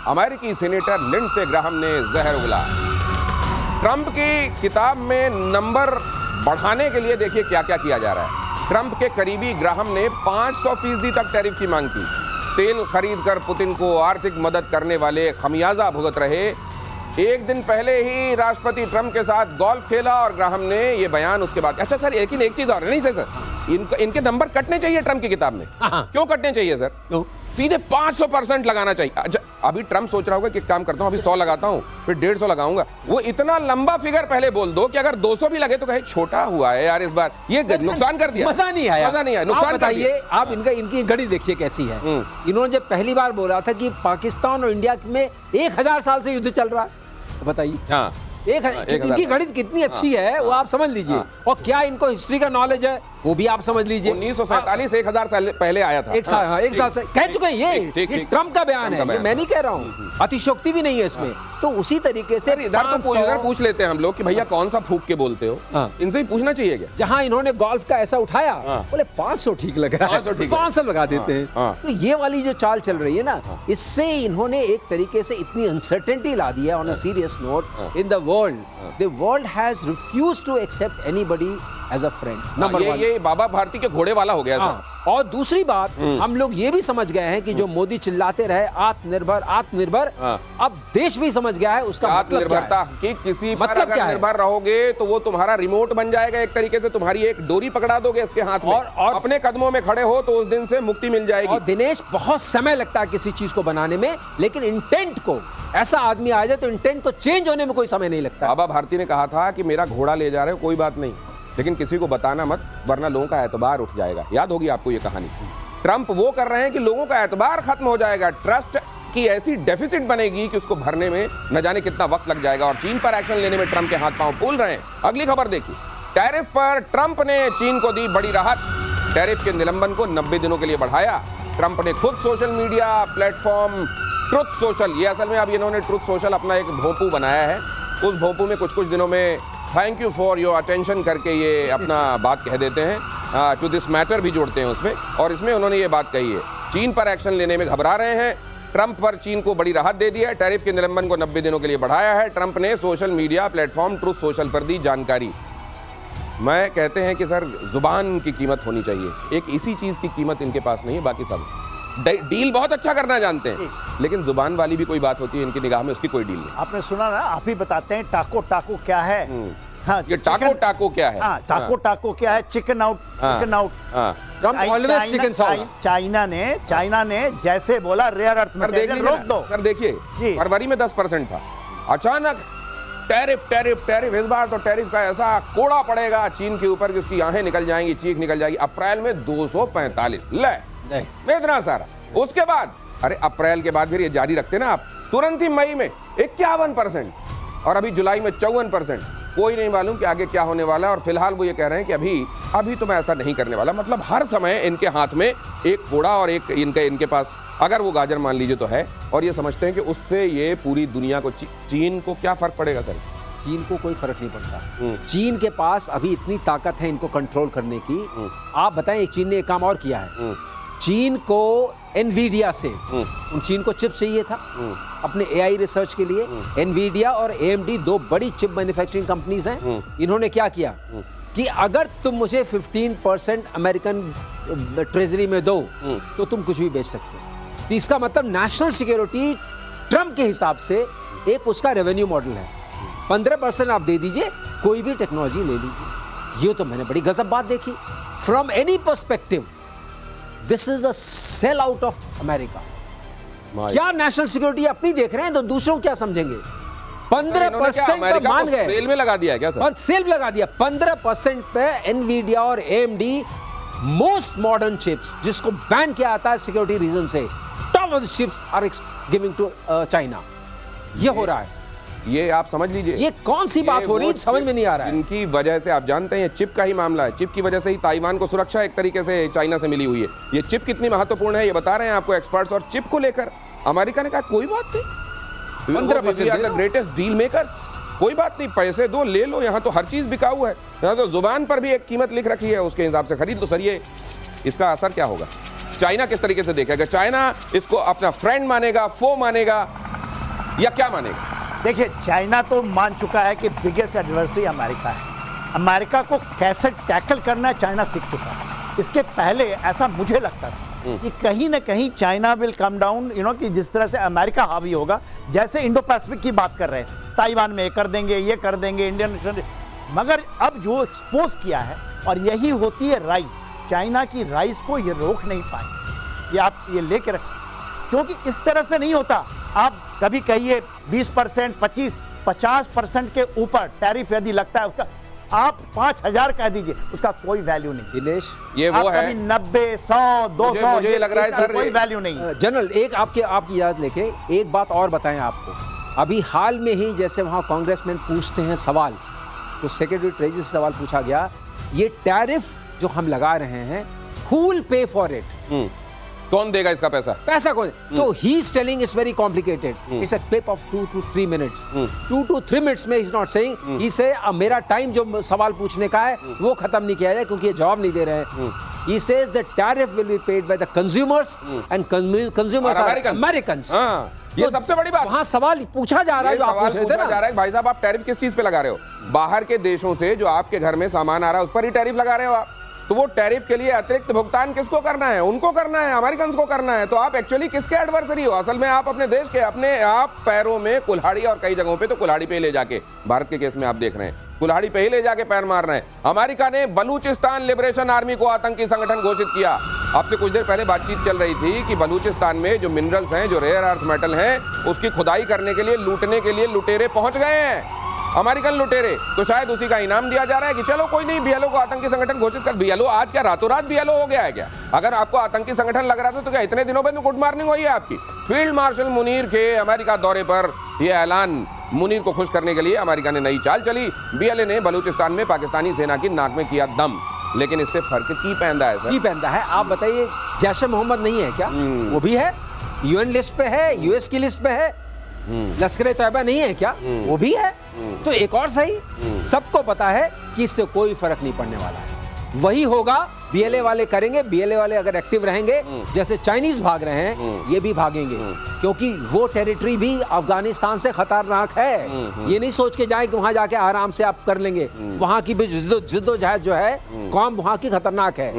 अमेरिकी senator Lindsey Graham ने जहर उगला। ट्रंप की किताब में नंबर बढ़ाने के लिए देखिए क्या क्या किया जा रहा है। ट्रंप के करीबी ग्राहम ने 500% तक टैरिफ की मांग की। तेल खरीदकर पुतिन को आर्थिक मदद करने वाले खमियाजा भुगत रहे। एक दिन पहले ही राष्ट्रपति ट्रंप के साथ गोल्फ खेला और ग्राहम ने ये बयान उसके बाद। अच्छा सर, लेकिन एक चीज और नहीं सर, इनके नंबर कटने चाहिए ट्रंप की किताब में। क्यों कटने चाहिए सर? क्यों? सीधे 500% लगाना चाहिए। अच्छा, अभी ट्रंप सोच रहा होगा कि काम करता हूं, अभी 100 लगाता हूं, फिर 150 लगाऊंगा। वो इतना लंबा फिगर पहले बोल दो कि अगर 200 भी लगे तो कहे छोटा हुआ है यार इस बार, ये नुकसान कर दिया। मजा नहीं आया, मजा नहीं आया, नुकसान बताइए आप। इनकी घड़ी देखिए कैसी है। इन्होंने जब पहली बार बोला था कि पाकिस्तान और इंडिया में 1000 साल से युद्ध चल रहा है, बताइए। हाँ, इनकी गणित कितनी अच्छी है वो आप समझ लीजिए। और क्या इनको हिस्ट्री का नॉलेज है वो भी आप समझ लीजिए। 1947 1000 साल पहले आया था। एक साल से कह चुके हैं। ये ट्रंप का बयान है, मैं नहीं कह रहा हूँ, अतिशोक्ति भी नहीं है इसमें। तो उसी तरीके से इधर पूछ लेते हैं हम लोग कि भैया कौन सा फूक के बोलते हो, इनसे ही पूछना चाहिए क्या। जहाँ इन्होंने गोल्फ का ऐसा उठाया, बोले 500 ठीक लग रहा है, 500 लगा देते हैं। तो ये वाली जो चाल चल रही है ना, इससे इन्होंने एक तरीके से इतनी अनसर्टेनिटी ला दी है। On a serious note, in the world has refused to accept anybody as a friend. Number 1 ये बाबा भारती के घोड़े वाला हो गया। और दूसरी बात, हम लोग ये भी समझ गए हैं कि जो मोदी चिल्लाते रहे आत्मनिर्भर आत्मनिर्भर, अब देश भी समझ गया है उसका आत्मनिर्भरता कि किसी पर अगर निर्भर रहोगे तो वो तुम्हारा रिमोट बन जाएगा। एक तरीके से तुम्हारी एक डोरी पकड़ा दोगे इसके हाथ में और अपने कदमों में खड़े हो तो उस दिन से मुक्ति मिल जाएगी। और दिनेश, बहुत समय लगता है किसी चीज को बनाने में, लेकिन इंटेंट को, ऐसा आदमी आ जाए तो इंटेंट को चेंज होने में कोई समय नहीं लगता। बाबा भारती ने कहा था कि मेरा घोड़ा ले जा रहे हो कोई बात नहीं, लेकिन किसी को बताना मत वरना लोगों का एतबार उठ जाएगा। याद होगी आपको ये कहानी। ट्रंप वो कर रहे हैं कि लोगों का एतबार खत्म हो जाएगा, ट्रस्ट की ऐसी डेफिसिट बनेगी कि उसको भरने में न जाने कितना वक्त लग जाएगा। और चीन पर एक्शन लेने में ट्रंप के हाथ पांव फूल रहे हैं। अगली खबर देखिए, टैरिफ पर ट्रंप ने चीन को दी बड़ी राहत। टैरिफ के निलंबन को 90 दिनों के लिए बढ़ाया। ट्रंप ने खुद social media platform truth social, ये असल में अब इन्होंने ट्रुथ सोशल अपना एक भोंपू बनाया है। उस भोंपू में कुछ दिनों में thank you for your attention करके ये अपना बात कह देते हैं, टू दिस मैटर भी जोड़ते हैं उसमें। और इसमें उन्होंने ये बात कही है, चीन पर एक्शन लेने में घबरा रहे हैं। ट्रंप पर चीन को बड़ी राहत दे दी है। टैरिफ के निलंबन को 90 दिनों के लिए बढ़ाया है। ट्रंप ने social media platform truth social पर दी जानकारी। मैं कहते हैं कि सर जुबान की कीमत होनी चाहिए। एक इसी चीज की कीमत इनके पास नहीं है, बाकी सब डील बहुत अच्छा करना जानते हैं, लेकिन जुबान वाली भी कोई बात होती है इनकी निगाह में, उसकी कोई डील नहीं। आपने सुना ना, आप ही बताते हैं टाको टाको क्या है। हाँ, ये टाको टाको क्या है? टाको टाको क्या है? Chicken out, chicken out. China ने जैसे बोला रेयर अर्थ मटेरियल रोक दो। सर देखिए, फरवरी में 10% था, अचानक टैरिफ टैरिफ टैरिफ। इस बार तो टैरिफ का ऐसा कोड़ा पड़ेगा चीन के ऊपर जिसकी आंखें निकल जाएंगी, चीख निकल जाएगी। अप्रैल में 245 ले इतना सारा। उसके बाद अरे अप्रैल के बाद फिर ये जारी रखते ना आप, तुरंत ही मई में 51% और अभी जुलाई में 54%। कोई नहीं मालूम कि आगे क्या होने वाला है। और फिलहाल वो ये कह रहे हैं कि अभी तो मैं ऐसा नहीं करने वाला। मतलब हर समय इनके हाथ में एक कोड़ा और एक इनके पास अगर वो गाजर मान लीजिए तो है। और ये समझते हैं कि उससे ये पूरी दुनिया को, चीन को क्या फर्क पड़ेगा सर? चीन को कोई फर्क नहीं पड़ता। चीन के पास अभी इतनी ताकत है इनको कंट्रोल करने की। आप बताएं, चीन ने एक काम और किया है। चीन को एनवीडिया से, चीन को चिप चाहिए था अपने एआई रिसर्च के लिए। एनवीडिया और AMD 2 बड़ी चिप मैन्युफैक्चरिंग कंपनीज हैं। इन्होंने क्या किया कि अगर तुम मुझे 15% अमेरिकन ट्रेजरी में दो तो तुम कुछ भी बेच सकते हो। तो इसका मतलब नेशनल सिक्योरिटी ट्रंप के हिसाब से एक उसका रेवेन्यू मॉडल है। 15% आप दे दीजिए, कोई भी टेक्नोलॉजी ले लीजिए। ये तो मैंने बड़ी गजब बात देखी। From any perspective this is a sell out of America. क्या नेशनल सिक्योरिटी अपनी देख रहे हैं तो दूसरों क्या समझेंगे? 15% मान गए। सेल में लगा दिया क्या सर? सेल लगा दिया 15% पे एनवीडिया और AMD मोस्ट मॉडर्न चिप्स, जिसको बैन किया आता है सिक्योरिटी रीजन से। Top of the chips are giving to China. ये हो रहा है। ये आप समझ लीजिए, ये कौन सी बात हो रही है, समझ में नहीं आ रहा है। इनकी वजह से आप जानते हैं, चिप का ही मामला है। चिप की वजह से ही ताइवान को सुरक्षा एक तरीके से चाइना से मिली हुई है। ये चिप कितनी महत्वपूर्ण है ये बता रहे हैं आपको एक्सपर्ट्स। और चिप को लेकर अमेरिका ने कहा कोई बात नहीं, 15% ग्रेटेस्ट डील मेकर्स, कोई बात नहीं, पैसे दो, ले लो। यहाँ तो हर चीज बिकाऊ है। यहाँ तो जुबान पर भी एक कीमत लिख रखी है, उसके हिसाब से खरीद लो। सर ये इसका असर क्या होगा? चाइना किस तरीके से देखेगा? चाइना इसको अपना फ्रेंड मानेगा, फो मानेगा? या क्या मानेगा? देखिए, चाइना तो मान चुका है कि बिगेस्ट एडवर्सरी अमेरिका है। अमेरिका को कैसे टैकल करना है चाइना सीख चुका है। इसके पहले ऐसा मुझे लगता था कि कहीं ना कहीं चाइना विल कम डाउन, कि जिस तरह से अमेरिका हावी होगा, जैसे इंडो पैसिफिक की बात कर रहे हैं, ताइवान में ये कर देंगे, इंडियन, मगर अब जो एक्सपोज किया है, और यही होती है राइज, चाइना की राइज को ये रोक नहीं पाए। ये आप ये लेके रख, क्योंकि इस तरह से नहीं होता। आप कभी कहिए 20%, 50% के ऊपर टैरिफ यदि लगता है उसका, आप 5,000 कह दीजिए, उसका कोई वैल्यू नहीं। दिनेश, ये वो है 90, 100, 200, मुझे लग रहा है सर, कोई वैल्यू नहीं। जनरल, एक आपकी याद लेके एक बात और बताएं आपको। अभी हाल में ही जैसे वहाँ कांग्रेसमैन पूछते हैं सवाल, तो सेक्रेटरी ट्रेजरी से सवाल पूछा गया, ये टैरिफ जो हम लगा रहे हैं, who will pay for it? कौन देगा इसका पैसा कौन? तो he is telling it's very complicated, it's a clip of 2 to 3 minutes। 2 to 3 minutes में इज नॉट सेइंग, ही से मेरा टाइम जो सवाल पूछने का है वो खत्म नहीं किया जाए क्योंकि ये जवाब नहीं दे रहे हैं। He says the tariff will be paid by the consumers and consumers are Americans। ये सबसे बड़ी बात, वहाँ सवाल पूछा जा रहा है, जो आप पूछ रहे थे ना, जा रहा है भाई साहब, आप टैरिफ किस चीज पे लगा रहे हो? बाहर के देशों से जो आपके घर में सामान आ रहा है उस पर ही टैरिफ लगा रहे हो आप। तो वो टैरिफ के लिए अतिरिक्त भुगतान किसको करना है? उनको करना है, अमेरिकन को करना है। तो आप एक्चुअली किसके एडवर्सरी हो? असल में आप अपने देश के, अपने आप पैरों में कुल्हाड़ी, और कई जगहों पे तो कुल्हाड़ी पे ले जाके, भारत के केस में आप देख रहे हैं, कुल्हाड़ी पे ही ले जाके पैर मार रहे हैं। अमेरिका ने बलूचिस्तान लिबरेशन आर्मी को आतंकी संगठन घोषित किया। आपसे कुछ देर पहले बातचीत चल रही थी कि बलूचिस्तान में जो मिनरल्स हैं, जो रेयर अर्थ मेटल हैं, उसकी खुदाई करने के लिए, लूटने के लिए लुटेरे पहुंच गए हैं, अमेरिकन लुटेरे। तो शायद उसी का इनाम दिया जा रहा है कि चलो कोई नहीं, बीएलओ को आतंकी संगठन घोषित कर। बीएलओ आज क्या रातों रात बीएलओ हो गया है क्या? अगर आपको आतंकी संगठन लग रहा था तो क्या इतने दिनों में गुड मॉर्निंग हुई है आपकी? फील्ड मार्शल मुनीर के अमेरिका दौरे पर यह ऐलान, मुनीर को खुश करने के लिए अमेरिका ने नई चाल चली। बीएलए ने बलूचिस्तान में पाकिस्तानी सेना की नाक में किया दम। लेकिन इससे फर्क की पैदा है सर? की पैदा है। आप बताइए, जैश ए मोहम्मद नहीं है क्या? वो भी है, यूएन लिस्ट पे है, यूएस की लिस्ट पे है। लश्कर तैयबा नहीं है क्या? वो भी है। तो एक और सही, सबको पता है कि इससे कोई फर्क नहीं पड़ने वाला है। वही होगा, बीएलए वाले करेंगे, बीएलए वाले अगर एक्टिव रहेंगे, जैसे चाइनीज भाग रहे हैं, ये भी भागेंगे, क्योंकि वो टेरिटरी भी अफगानिस्तान से खतरनाक है। ये नहीं सोच के जाए कि वहां जाके आराम से आप कर लेंगे। वहां की भी जिद्दोजहद जो है, कौम वहां की खतरनाक है,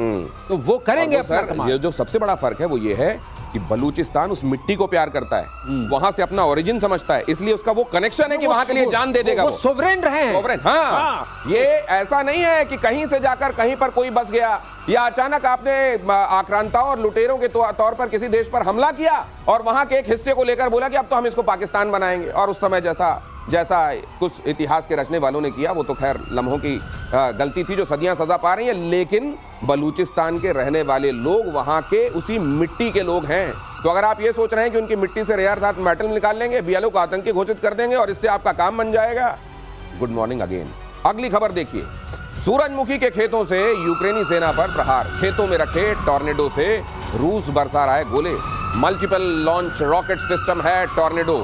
तो वो करेंगे अपना कमाल। ये जो सबसे बड़ा फर्क है वो ये है कि बलूचिस्तान उस मिट्टी को प्यार करता है, वहां से अपना ओरिजिन समझता है, इसलिए उसका वो कनेक्शन है कि वहां के लिए जान दे देगा। वो सोवरेन रहे हैं। सोवरेन, हाँ। ये ऐसा नहीं है कि कहीं से जाकर कहीं पर कोई बस गया, या अचानक आपने आक्रांताओं और लुटेरों के तौर पर किसी देश पर हमला किया और वहां के एक हिस्से को लेकर बोला कि अब तो हम इसको पाकिस्तान बनाएंगे। और उस समय जैसा कुछ इतिहास के रचने वालों ने किया, वो तो खैर लम्हों की गलती थी जो सदियां सजा पा रही है। लेकिन बलूचिस्तान के रहने वाले लोग वहां के उसी मिट्टी के लोग हैं। तो अगर आप ये सोच रहे हैं कि उनकी मिट्टी से रेयर अर्थ मेटल निकाल लेंगे, बीएलओ को आतंकी घोषित कर देंगे और इससे आपका काम बन जाएगा, गुड मॉर्निंग अगेन। अगली खबर देखिए, सूरजमुखी के खेतों से यूक्रेनी सेना पर प्रहार। खेतों में रखे टॉर्नेडो से रूस बरसा रहा है गोले। मल्टीपल लॉन्च रॉकेट सिस्टम है टॉर्नेडो।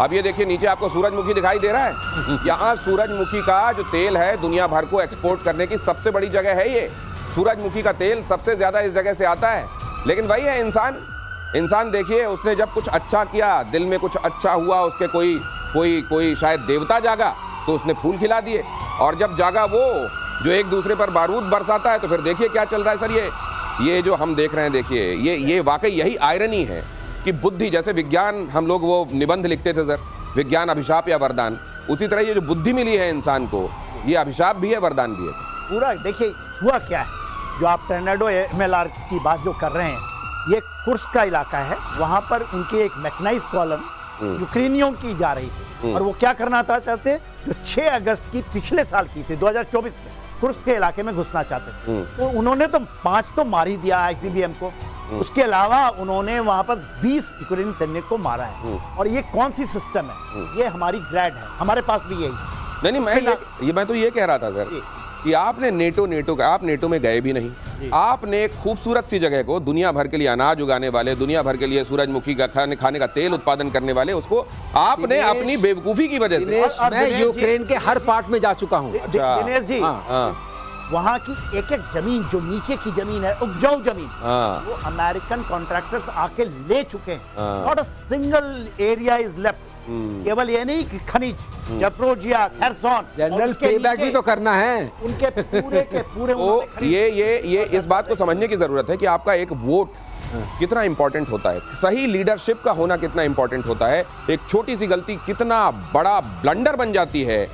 अब ये देखिए, नीचे आपको सूरजमुखी दिखाई दे रहा है। यहाँ सूरजमुखी का जो तेल है, दुनिया भर को एक्सपोर्ट करने की सबसे बड़ी जगह है ये। सूरजमुखी का तेल सबसे ज्यादा इस जगह से आता है। लेकिन वही है इंसान देखिए, उसने जब कुछ अच्छा किया, दिल में कुछ अच्छा हुआ, उसके कोई शायद देवता जागा, तो उसने फूल खिला दिए। और जब जागा वो जो एक दूसरे पर बारूद बरसाता है, तो फिर देखिए क्या चल रहा है सर। ये जो हम देख रहे हैं, देखिए, ये वाकई यही आयरनी है कि बुद्धि, जैसे विज्ञान, हम लोग वो निबंध लिखते थे सर, विज्ञान अभिशाप या वरदान, उसी तरह ये जो बुद्धि मिली है इंसान को, ये अभिशाप भी है, वरदान भी है सर। पूरा देखिए हुआ क्या है, जो आप टॉर्नेडो एमएलआर की बात जो कर रहे हैं, ये कुर्स्क का इलाका है। वहाँ पर उनकी एक मैकेनाइज कॉलम यूक्रेनियों की जा रही थी, और वो क्या करना चाहते, जो 6 अगस्त की पिछले साल की थी, 2024 में, कुर्स्क के इलाके में घुसना चाहते थे। तो उन्होंने तो 5 तो मार ही दिया आईसीबीएम को। उसके अलावा उन्होंने वहां पर 20 यूक्रेनी सैनिक को मारा है। और ये कौन सी सिस्टम है? ये हमारी ग्रैड है, हमारे पास भी यही। नहीं, मैं तो ये कह रहा था सर कि आपने आप नेटो में गए भी नहीं। आपने एक खूबसूरत सी जगह को, दुनिया भर के लिए अनाज उगाने वाले, दुनिया भर के लिए सूरजमुखी का खाने का तेल उत्पादन करने वाले, उसको आपने अपनी बेवकूफी की वजह से। मैं यूक्रेन के हर पार्ट में जा चुका हूँ। दिनेश जी, वहाँ की एक जमीन, जो नीचे की जमीन है, उपजाऊ जमीन, वो अमेरिकन कॉन्ट्रैक्टर्स आके ले चुके हैं। Not a single area is left. केवल ये नहीं कि खनिज जप्रोजिया खेरसोन और जनरल उसके पेबैक भी नीचे तो करना है। उनके पूरे के पूरे तो उन्होंने खरीद- ये इस बात को समझने की जरूरत है कि आपका एक वोट कितना इंपॉर्टेंट होता है, सही लीडरशिप का होना कितना इंपॉर्टेंट होता है। एक छोटी सी गलती कितना बड़ा ब्लंडर बन जाती है।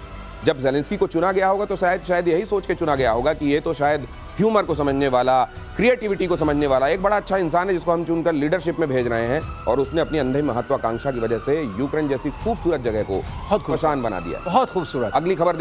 जब ज़ेलेंस्की को चुना गया होगा तो शायद यही सोच के चुना गया होगा कि ये तो शायद ह्यूमर को समझने वाला, क्रिएटिविटी को समझने वाला एक बड़ा अच्छा इंसान है जिसको हम चुनकर लीडरशिप में भेज रहे हैं, और उसने अपनी अंधी महत्वाकांक्षा की वजह से यूक्रेन जैसी खूबसूरत जगह को बहुत खूबसूरत। आसान बना दिया। बहुत खूबसूरत। अगली खबर